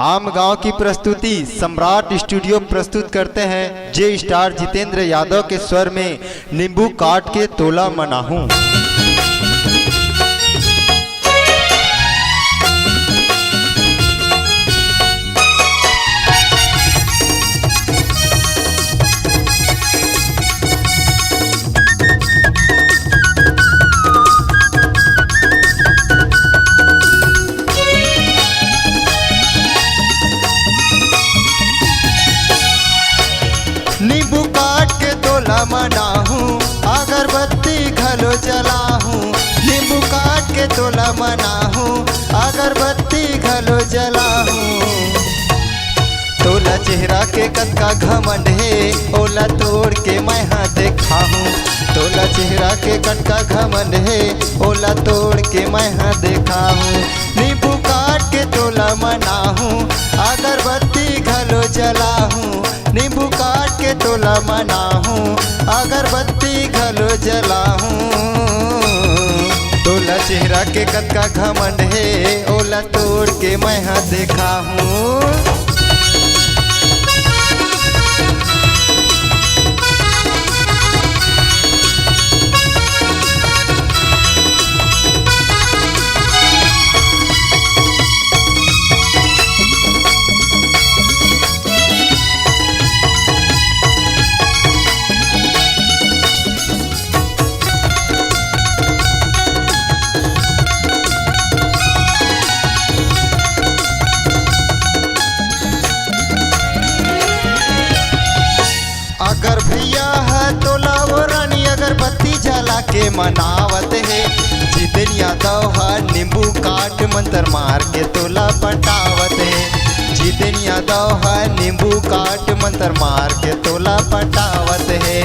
आम गांव की प्रस्तुति सम्राट स्टूडियो प्रस्तुत करते हैं जे स्टार जितेंद्र यादव के स्वर में नींबू काट के तोला मनाहूं। नींबू काट के तोला मनाहूं, अगरबत्ती घलो जलाहूं। नींबू काट के तोला मनाहूं, अगरबत्ती घलो जलाहूं। तोला चेहरा के कतका घमंड है, ओला तोड़ के मैं हाँ देखाहूं। तोला चेहरा के कतका घमंड है, ओला तोड़ के मैं हाँ देखाहूं। नींबू काट के तोला मनाहूं, अगरबत्ती घलो जलाहूं। नींबू काट के तोला मनाहूं, अगरबत्ती घलो जलाहूं। तोला चेहरा के कतका घमंड है, ओला तोड़ के मैं हाँ देखाहूं। अगर भैया है तोला वो रानी अगरबत्ती जला के मनावत है। जितेन यादव है नींबू काट मंत्र मार के तोला पटावत है। जितेन यादव है नींबू काट मंत्र मार के तोला पटावत है।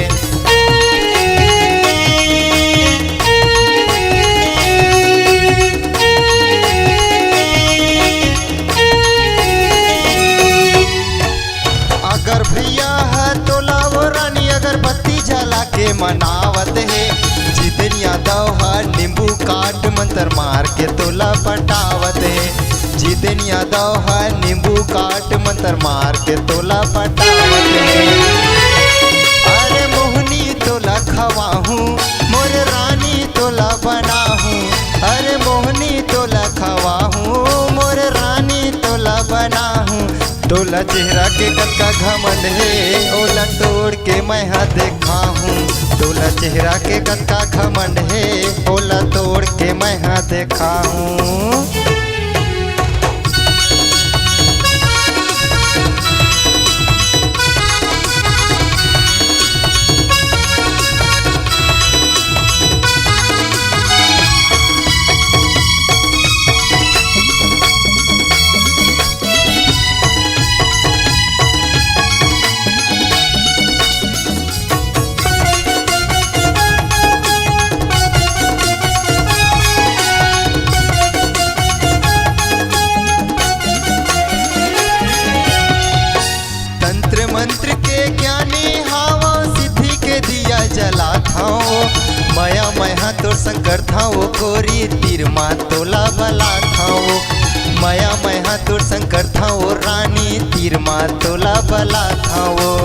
अगर भैया है तोला वो रानी अगरबत्ती जला के मनावत है। जितेन यादव है नींबू काट मंत्र मार के तोला पटावत है। जितेन यादव है नींबू काट मंत्र मार के तोला पटावत है। अरे मोहनी तोला खवाहूं, मोर रानी तोला बनाहूं। अरे मोहनी तोला खवाहूं, मोर रानी तोला बनाहूं। तोला चेहरा के कतका घमंड है, ओला तोड़ के मैं हाँ देखाहूं। तोला चेहरा के कतका घमंड है, ओला तोड़ के मैं हाँ देखाहूं। मंत्र के ज्ञानी हावा सिद्धि के दिया जलात हूँ। माया मैं तोर संकर था वो गोरी तीर माँ तोला बला था वो। माया मैं तोर संकर था वो रानी तीर माँ तोला बला था वो।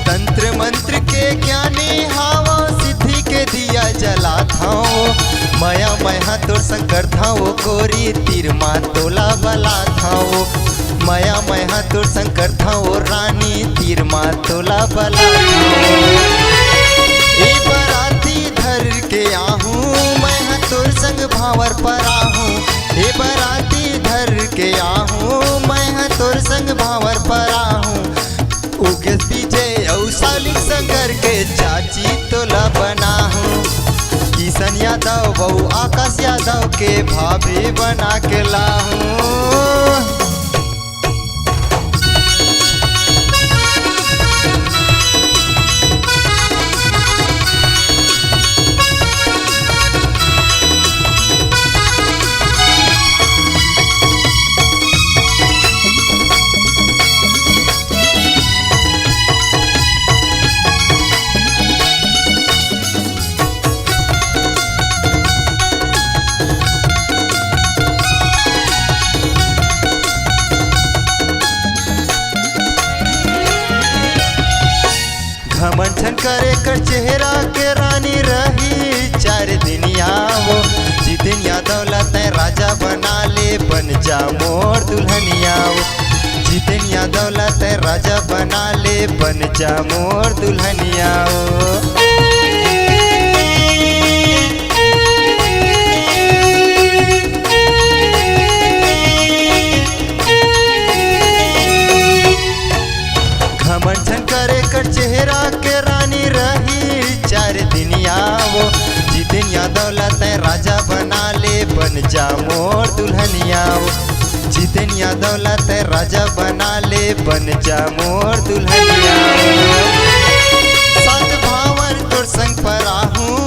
तंत्र मंत्र के ज्ञानी हावा सिद्धि के दिया जलात हूँ। माया मैं तोर संकर था वो गोरी तीर माँ तोला बला था वो। माया मैं तोर संकर था वो रानी तीर माँ तोला बला था वो। ए बराती धर के आहूँ, मैं तोर संग भावर पर आहूँ। ए बराती धर के आहूँ, मैं तोर संग भावर पर आहूँ। उगेश विजय औसालिक संगर के चाची तोला बनाहूं। किशन यादव बहु आकाश यादव के भाभी बना के लाहूं। घमंड करे कर चेहरा के रानी रही 4 दिनिया वो जितनिया दौलत है राजा बना ले बन जा मोर दुल्हनिया वो जितनिया दौलत है राजा बना ले बन जा मोर दुल्हनिया वो। घमंड करे कर चेहरा के रानी रही 4 दिनिया वो जितनिया दौलत है राजा बना ले बन जा मोर दुल्हनिया वो जितनिया दौलत है राजा बना ले बन जा मोर दुल्हनिया वो। 7 भावर तोर संग पर आहूँ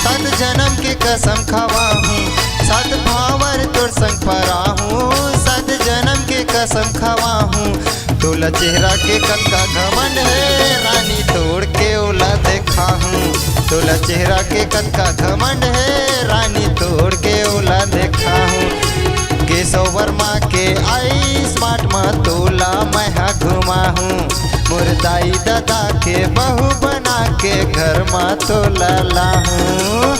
7 जन्म के कसम खवा हूँ 7 भावर तोर संग पर आहूँ 7 जन्म के कसम खवा हूँ। तोला चेहरा के कक्का घमंड है रानी तोड़ के ओला देखा हूँ तोला चेहरा के कक्का घमंड है रानी तोड़ के ओला देखा हूँ। केशव वर्मा के आई स्मार्ट में तोला मैं घुमा हूँ मुर्दाई दादा के बहू बना के घर में तोला ला हूँ।